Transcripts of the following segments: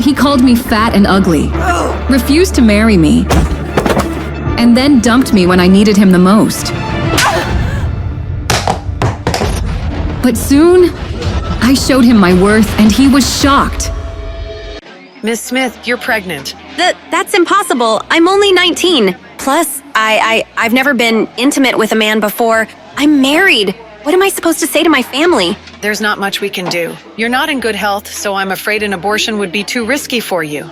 He called me fat and ugly, refused to marry me, and then dumped me when I needed him the most. But soon, I showed him my worth and he was shocked. Miss Smith, you're pregnant. That's impossible. I'm only 19. Plus, I've never been intimate with a man before. I'm married. What am I supposed to say to my family? There's not much we can do. You're not in good health, so I'm afraid an abortion would be too risky for you.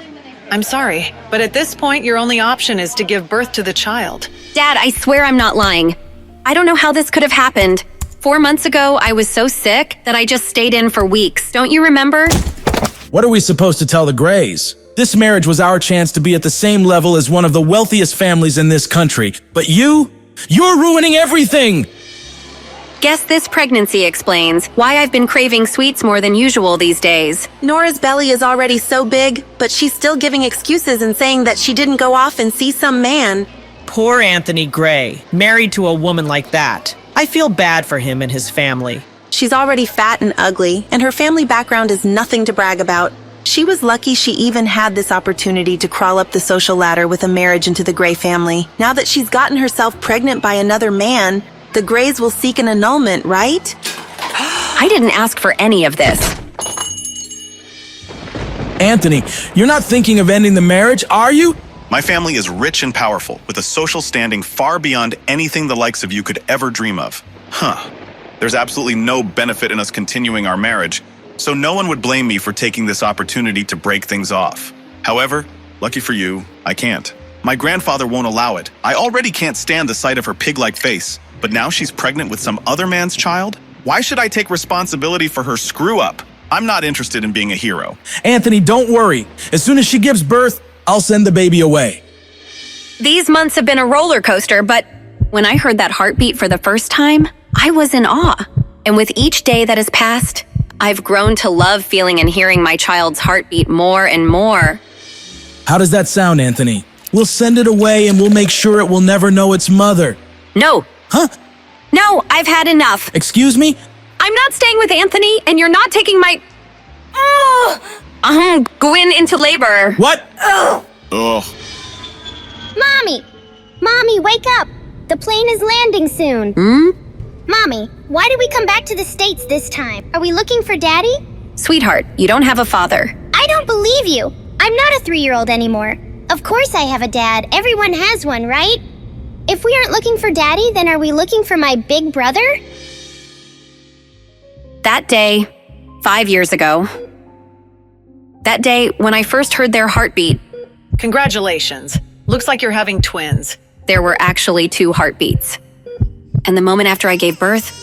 I'm sorry, but at this point, your only option is to give birth to the child. Dad, I swear I'm not lying. I don't know how this could have happened. 4 months ago, I was so sick that I just stayed in for weeks. Don't you remember? What are we supposed to tell the Grays? This marriage was our chance to be at the same level as one of the wealthiest families in this country. But you're ruining everything! Guess this pregnancy explains why I've been craving sweets more than usual these days. Nora's belly is already so big, but she's still giving excuses and saying that she didn't go off and see some man. Poor Anthony Gray, married to a woman like that. I feel bad for him and his family. She's already fat and ugly, and her family background is nothing to brag about. She was lucky she even had this opportunity to crawl up the social ladder with a marriage into the Gray family. Now that she's gotten herself pregnant by another man, the Grays will seek an annulment, right? I didn't ask for any of this. Anthony, you're not thinking of ending the marriage, are you? My family is rich and powerful, with a social standing far beyond anything the likes of you could ever dream of. There's absolutely no benefit in us continuing our marriage, so no one would blame me for taking this opportunity to break things off. However, lucky for you, I can't. My grandfather won't allow it. I already can't stand the sight of her pig-like face, but now she's pregnant with some other man's child? Why should I take responsibility for her screw-up? I'm not interested in being a hero. Anthony, don't worry. As soon as she gives birth, I'll send the baby away. These months have been a roller coaster, but when I heard that heartbeat for the first time, I was in awe. And with each day that has passed, I've grown to love feeling and hearing my child's heartbeat more and more. How does that sound, Anthony? We'll send it away and we'll make sure it will never know its mother. No. Huh? No, I've had enough. Excuse me? I'm not staying with Anthony, and you're not taking my... I'm going into labor. What? Ugh. Mommy, wake up! The plane is landing soon. Mommy, why did we come back to the States this time? Are we looking for Daddy? Sweetheart, you don't have a father. I don't believe you. I'm not a 3-year-old anymore. Of course I have a dad. Everyone has one, right? If we aren't looking for Daddy, then are we looking for my big brother? That day, 5 years ago, that day when I first heard their heartbeat, Congratulations. Looks like you're having twins. there were actually 2 heartbeats. And the moment after I gave birth,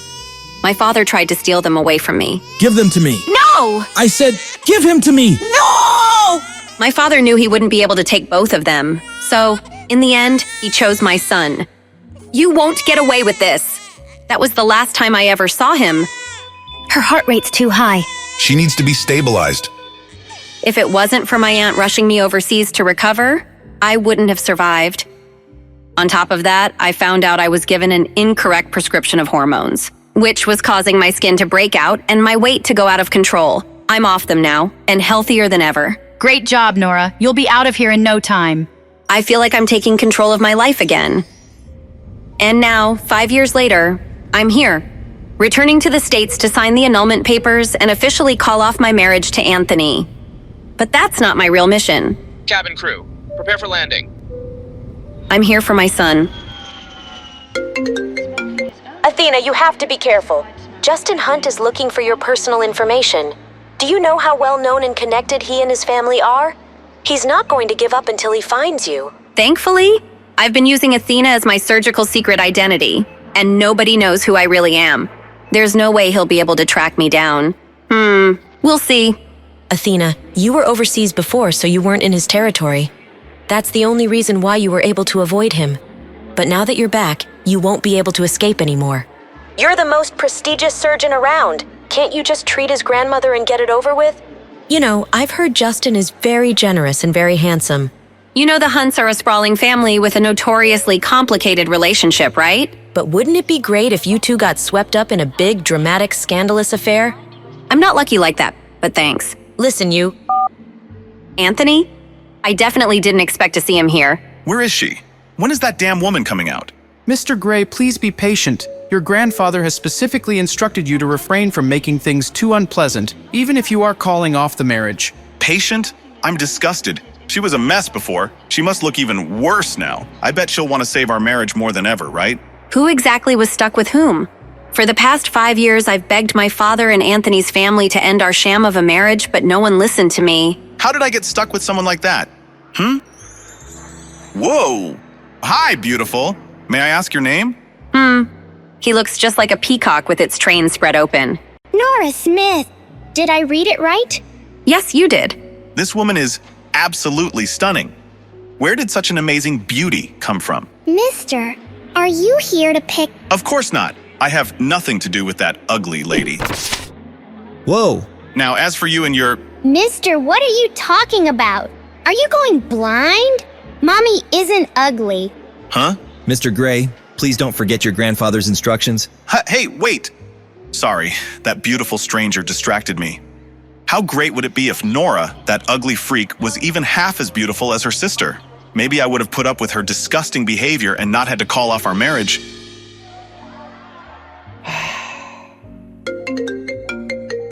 my father tried to steal them away from me. Give them to me. No! I said, give him to me. No! My father knew he wouldn't be able to take both of them. So, in the end, he chose my son. You won't get away with this. That was the last time I ever saw him. Her heart rate's too high. She needs to be stabilized. If it wasn't for my aunt rushing me overseas to recover, I wouldn't have survived. On top of that, I found out I was given an incorrect prescription of hormones, which was causing my skin to break out and my weight to go out of control. I'm off them now, and healthier than ever. Great job, Nora. You'll be out of here in no time. I feel like I'm taking control of my life again. And now, 5 years later, I'm here, returning to the States to sign the annulment papers and officially call off my marriage to Anthony. But that's not my real mission. Cabin crew, prepare for landing. I'm here for my son. Athena, you have to be careful. Justin Hunt is looking for your personal information. Do you know how well known and connected he and his family are? He's not going to give up until he finds you. Thankfully, I've been using Athena as my surgical secret identity, and nobody knows who I really am. There's no way he'll be able to track me down. We'll see. Athena, you were overseas before, so you weren't in his territory. That's the only reason why you were able to avoid him. But now that you're back, you won't be able to escape anymore. You're the most prestigious surgeon around. Can't you just treat his grandmother and get it over with? You know, I've heard Justin is very generous and very handsome. You know the Hunts are a sprawling family with a notoriously complicated relationship, right? But wouldn't it be great if you two got swept up in a big, dramatic, scandalous affair? I'm not lucky like that, but thanks. Listen, you. Anthony? I definitely didn't expect to see him here. Where is she? When is that damn woman coming out? Mr. Gray, please be patient. Your grandfather has specifically instructed you to refrain from making things too unpleasant, even if you are calling off the marriage. Patient? I'm disgusted. She was a mess before. She must look even worse now. I bet she'll want to save our marriage more than ever, right? Who exactly was stuck with whom? For the past 5 years, I've begged my father and Anthony's family to end our sham of a marriage, but no one listened to me. How did I get stuck with someone like that? Whoa! Hi, beautiful. May I ask your name? He looks just like a peacock with its train spread open. Nora Smith. Did I read it right? Yes, you did. This woman is absolutely stunning. Where did such an amazing beauty come from? Mister, are you here to pick... Of course not. I have nothing to do with that ugly lady. Whoa. Now, as for you and your... Mister, what are you talking about? Are you going blind? Mommy isn't ugly. Huh? Mr. Gray, please don't forget your grandfather's instructions. Hey, wait! Sorry, that beautiful stranger distracted me. How great would it be if Nora, that ugly freak, was even half as beautiful as her sister? Maybe I would have put up with her disgusting behavior and not had to call off our marriage.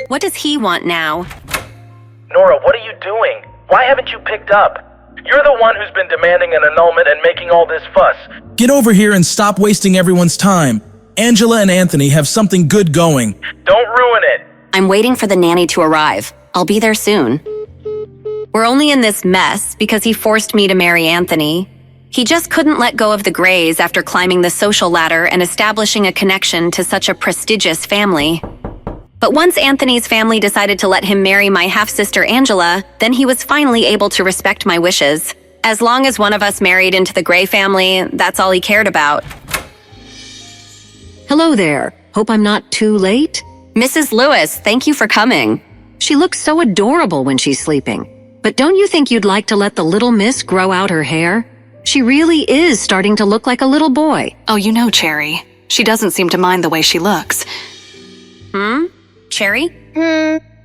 What does he want now? Nora, what are you doing? Why haven't you picked up? You're the one who's been demanding an annulment and making all this fuss. Get over here and stop wasting everyone's time. Angela and Anthony have something good going. Don't ruin it. I'm waiting for the nanny to arrive. I'll be there soon. We're only in this mess because he forced me to marry Anthony. He just couldn't let go of the Grays after climbing the social ladder and establishing a connection to such a prestigious family. But once Anthony's family decided to let him marry my half-sister Angela, then he was finally able to respect my wishes. As long as one of us married into the Gray family, that's all he cared about. Hello there. Hope I'm not too late? Mrs. Lewis, thank you for coming. She looks so adorable when she's sleeping. But don't you think you'd like to let the little miss grow out her hair? She really is starting to look like a little boy. Oh, you know, Cherry. She doesn't seem to mind the way she looks. Cherry?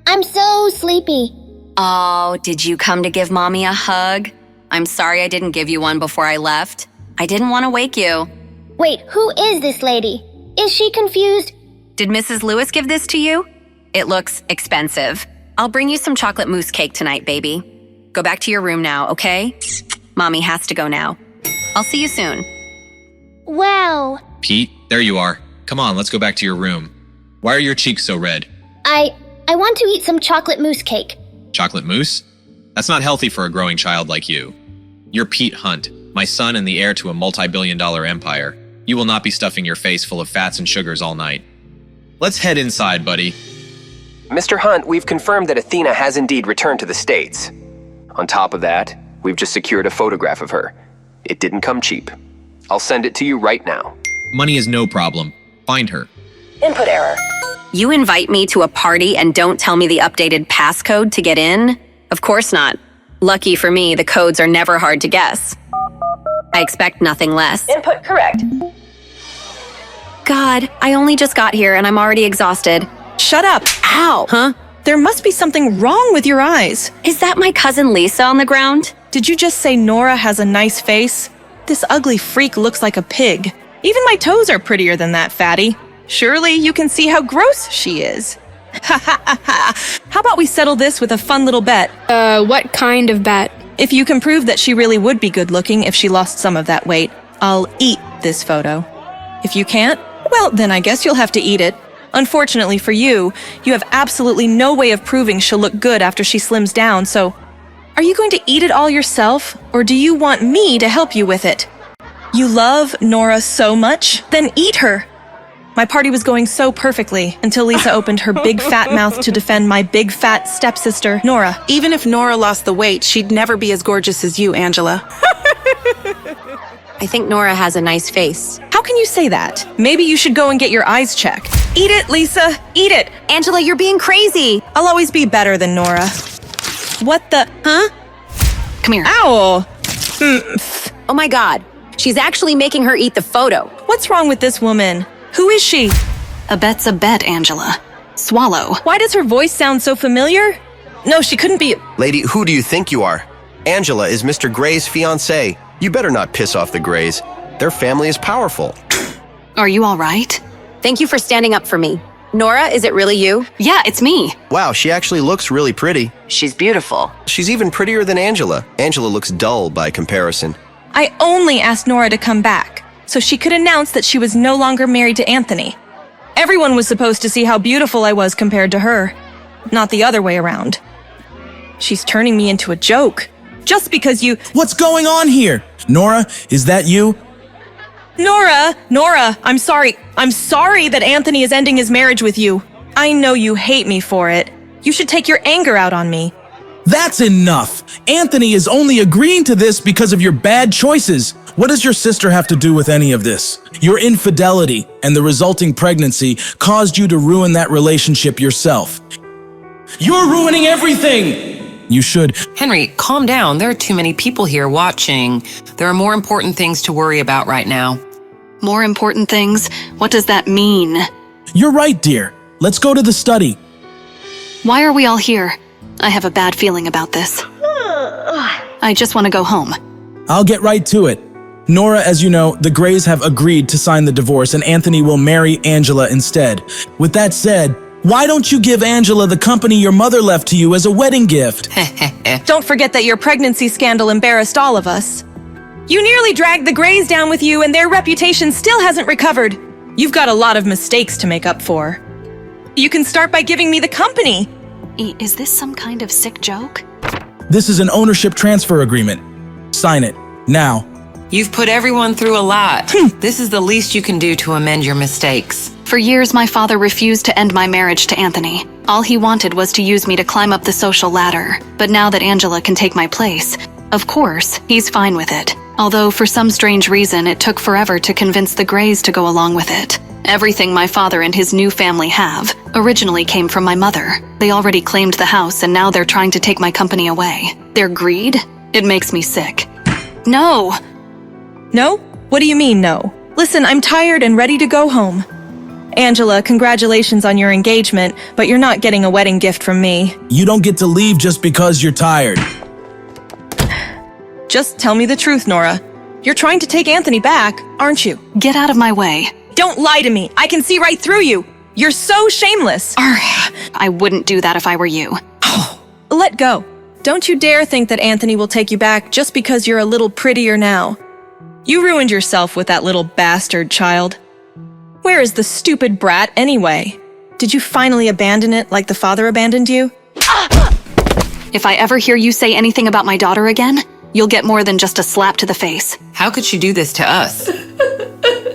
I'm so sleepy. Oh, did you come to give Mommy a hug? I'm sorry I didn't give you one before I left. I didn't want to wake you. Wait, who is this lady? Is she confused? Did Mrs. Lewis give this to you? It looks expensive. I'll bring you some chocolate mousse cake tonight, baby. Go back to your room now, okay? Mommy has to go now. I'll see you soon. Wow. Pete, there you are. Come on, let's go back to your room. Why are your cheeks so red? I want to eat some chocolate mousse cake. Chocolate mousse? That's not healthy for a growing child like you. You're Pete Hunt, my son and the heir to a multi-billion-dollar empire. You will not be stuffing your face full of fats and sugars all night. Let's head inside, buddy. Mr. Hunt, we've confirmed that Athena has indeed returned to the States. On top of that, we've just secured a photograph of her. It didn't come cheap. I'll send it to you right now. Money is no problem. Find her. Input error. You invite me to a party and don't tell me the updated passcode to get in? Of course not. Lucky for me, the codes are never hard to guess. I expect nothing less. Input correct. God, I only just got here and I'm already exhausted. Shut up. Ow. Huh? There must be something wrong with your eyes. Is that my cousin Lisa on the ground? Did you just say Nora has a nice face? This ugly freak looks like a pig. Even my toes are prettier than that, fatty. Surely you can see how gross she is. Ha ha ha ha. How about we settle this with a fun little bet? What kind of bet? If you can prove that she really would be good looking if she lost some of that weight, I'll eat this photo. If you can't, well, then I guess you'll have to eat it. Unfortunately for you, you have absolutely no way of proving she'll look good after she slims down, so are you going to eat it all yourself, or do you want me to help you with it? You love Nora so much? Then eat her! My party was going so perfectly until Lisa opened her big fat mouth to defend my big fat stepsister, Nora. Even if Nora lost the weight, she'd never be as gorgeous as you, Angela. I think Nora has a nice face. How can you say that? Maybe you should go and get your eyes checked. Eat it, Lisa! Eat it! Angela, you're being crazy! I'll always be better than Nora. What the... Huh? Come here. Ow! Oh my God. She's actually making her eat the photo. What's wrong with this woman? Who is she? A bet's a bet, Angela. Swallow. Why does her voice sound so familiar? No, she couldn't be. Lady, who do you think you are? Angela is Mr. Gray's fiancée. You better not piss off the Grays. Their family is powerful. Are you all right? Thank you for standing up for me. Nora, is it really you? Yeah, it's me. Wow, she actually looks really pretty. She's beautiful. She's even prettier than Angela. Angela looks dull by comparison. I only asked Nora to come back, so she could announce that she was no longer married to Anthony. Everyone was supposed to see how beautiful I was compared to her, not the other way around. She's turning me into a joke, just because you— What's going on here? Nora, is that you? Nora, I'm sorry. I'm sorry that Anthony is ending his marriage with you. I know you hate me for it. You should take your anger out on me. That's enough. Anthony is only agreeing to this because of your bad choices. What does your sister have to do with any of this? Your infidelity and the resulting pregnancy caused you to ruin that relationship yourself. You're ruining everything! You should— Henry, calm down. There are too many people here watching. There are more important things to worry about right now. More important things? What does that mean? You're right, dear. Let's go to the study. Why are we all here? I have a bad feeling about this. I just want to go home. I'll get right to it. Nora, as you know, the Grays have agreed to sign the divorce and Anthony will marry Angela instead. With that said, why don't you give Angela the company your mother left to you as a wedding gift? Don't forget that your pregnancy scandal embarrassed all of us. You nearly dragged the Grays down with you and their reputation still hasn't recovered. You've got a lot of mistakes to make up for. You can start by giving me the company. Is this some kind of sick joke? This is an ownership transfer agreement. Sign it, now. You've put everyone through a lot. This is the least you can do to amend your mistakes. For years, my father refused to end my marriage to Anthony. All he wanted was to use me to climb up the social ladder. But now that Angela can take my place, of course, he's fine with it. Although for some strange reason, it took forever to convince the Grays to go along with it. Everything my father and his new family have originally came from my mother. They already claimed the house and now they're trying to take my company away. Their greed? It makes me sick. No! No? What do you mean, no? Listen, I'm tired and ready to go home. Angela, congratulations on your engagement, but you're not getting a wedding gift from me. You don't get to leave just because you're tired. Just tell me the truth, Nora. You're trying to take Anthony back, aren't you? Get out of my way. Don't lie to me. I can see right through you. You're so shameless. I wouldn't do that if I were you. Let go. Don't you dare think that Anthony will take you back just because you're a little prettier now. You ruined yourself with that little bastard child. Where is the stupid brat anyway? Did you finally abandon it like the father abandoned you? If I ever hear you say anything about my daughter again, you'll get more than just a slap to the face. How could she do this to us?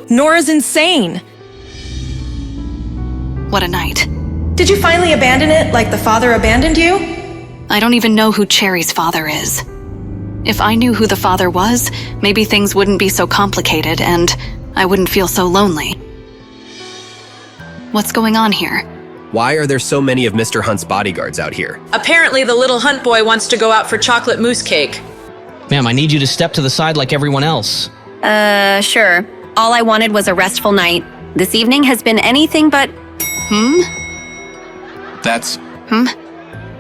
Nora's insane. What a night. Did you finally abandon it like the father abandoned you? I don't even know who Cherry's father is. If I knew who the father was, maybe things wouldn't be so complicated and I wouldn't feel so lonely. What's going on here? Why are there so many of Mr. Hunt's bodyguards out here? Apparently the little Hunt boy wants to go out for chocolate mousse cake. Ma'am, I need you to step to the side like everyone else. Sure. All I wanted was a restful night. This evening has been anything but— That's...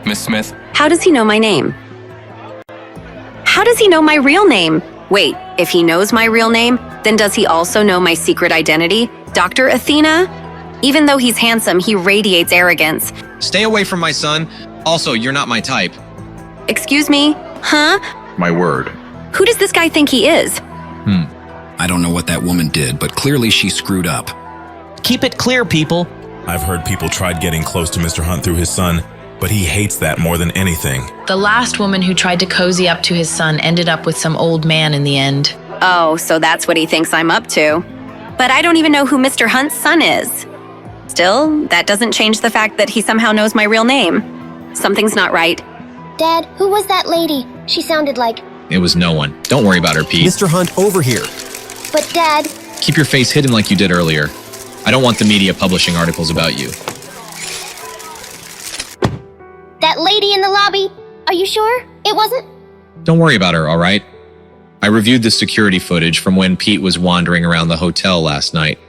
Miss Smith? How does he know my name? How does he know my real name? Wait, if he knows my real name, then does he also know my secret identity? Dr. Athena? Even though he's handsome, he radiates arrogance. Stay away from my son. Also, you're not my type. Excuse me? Huh? My word. Who does this guy think he is? I don't know what that woman did, but clearly she screwed up. Keep it clear, people. I've heard people tried getting close to Mr. Hunt through his son, but he hates that more than anything. The last woman who tried to cozy up to his son ended up with some old man in the end. Oh, so that's what he thinks I'm up to. But I don't even know who Mr. Hunt's son is. Still, that doesn't change the fact that he somehow knows my real name. Something's not right. Dad, who was that lady? She sounded like— It was no one. Don't worry about her, Pete. Mr. Hunt, over here. But Dad— Keep your face hidden like you did earlier. I don't want the media publishing articles about you. That lady in the lobby, are you sure it wasn't? Don't worry about her, all right? I reviewed the security footage from when Pete was wandering around the hotel last night.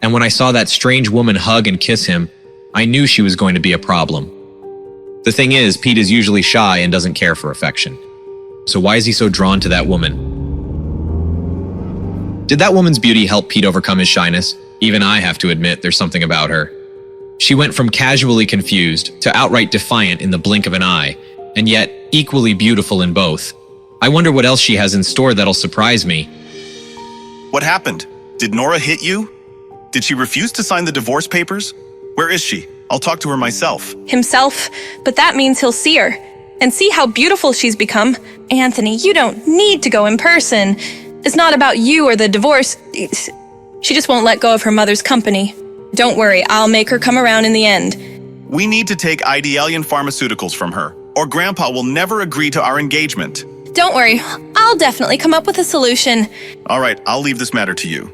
And when I saw that strange woman hug and kiss him, I knew she was going to be a problem. The thing is, Pete is usually shy and doesn't care for affection. So why is he so drawn to that woman? Did that woman's beauty help Pete overcome his shyness? Even I have to admit there's something about her. She went from casually confused to outright defiant in the blink of an eye, and yet equally beautiful in both. I wonder what else she has in store that'll surprise me. What happened? Did Nora hit you? Did she refuse to sign the divorce papers? Where is she? I'll talk to her myself. Himself, but that means he'll see her. And see how beautiful she's become. Anthony, you don't need to go in person. It's not about you or the divorce. She just won't let go of her mother's company. Don't worry, I'll make her come around in the end. We need to take Idealian Pharmaceuticals from her, or Grandpa will never agree to our engagement. Don't worry, I'll definitely come up with a solution. All right, I'll leave this matter to you.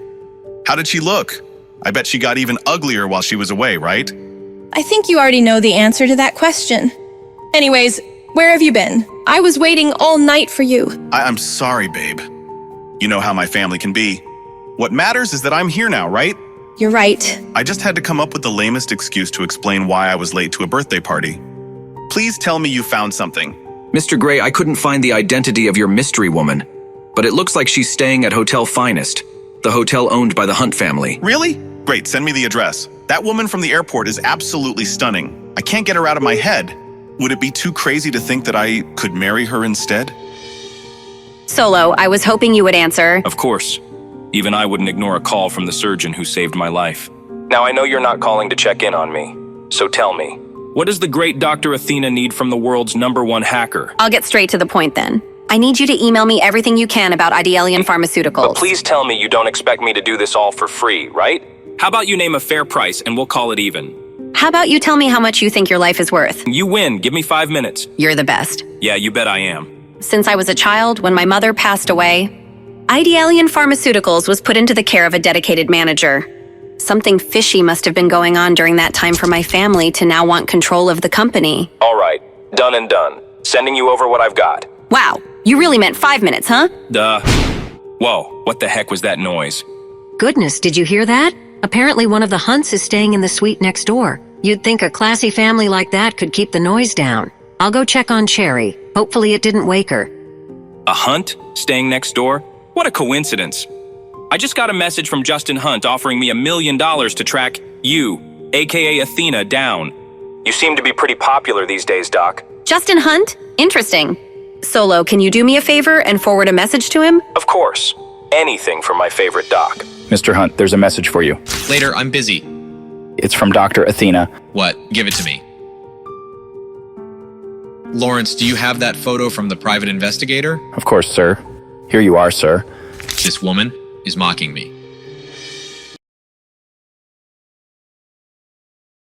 How did she look? I bet she got even uglier while she was away, right? I think you already know the answer to that question. Anyways, where have you been? I was waiting all night for you. I'm sorry, babe. You know how my family can be. What matters is that I'm here now, right? You're right. I just had to come up with the lamest excuse to explain why I was late to a birthday party. Please tell me you found something. Mr. Gray, I couldn't find the identity of your mystery woman, but it looks like she's staying at Hotel Finest, the hotel owned by the Hunt family. Really? Great, send me the address. That woman from the airport is absolutely stunning. I can't get her out of my head. Would it be too crazy to think that I could marry her instead? Solo, I was hoping you would answer. Of course. Even I wouldn't ignore a call from the surgeon who saved my life. Now I know you're not calling to check in on me, so tell me, what does the great Dr. Athena need from the world's #1 hacker? I'll get straight to the point then. I need you to email me everything you can about Idealian Pharmaceuticals. But please tell me you don't expect me to do this all for free, right? How about you name a fair price and we'll call it even? How about you tell me how much you think your life is worth? You win. Give me 5 minutes. You're the best. Yeah, you bet I am. Since I was a child, when my mother passed away, Idealian Pharmaceuticals was put into the care of a dedicated manager. Something fishy must have been going on during that time for my family to now want control of the company. All right. Done and done. Sending you over what I've got. Wow, you really meant 5 minutes, huh? Duh. Whoa, what the heck was that noise? Goodness, did you hear that? Apparently one of the Hunts is staying in the suite next door. You'd think a classy family like that could keep the noise down. I'll go check on Cherry. Hopefully it didn't wake her. A Hunt? Staying next door? What a coincidence. I just got a message from Justin Hunt offering me $1 million to track you, aka Athena, down. You seem to be pretty popular these days, Doc. Justin Hunt? Interesting. Solo, can you do me a favor and forward a message to him? Of course. Anything for my favorite Doc. Mr. Hunt, there's a message for you. Later, I'm busy. It's from Dr. Athena. What? Give it to me. Lawrence, do you have that photo from the private investigator? Of course, sir. Here you are, sir. This woman is mocking me.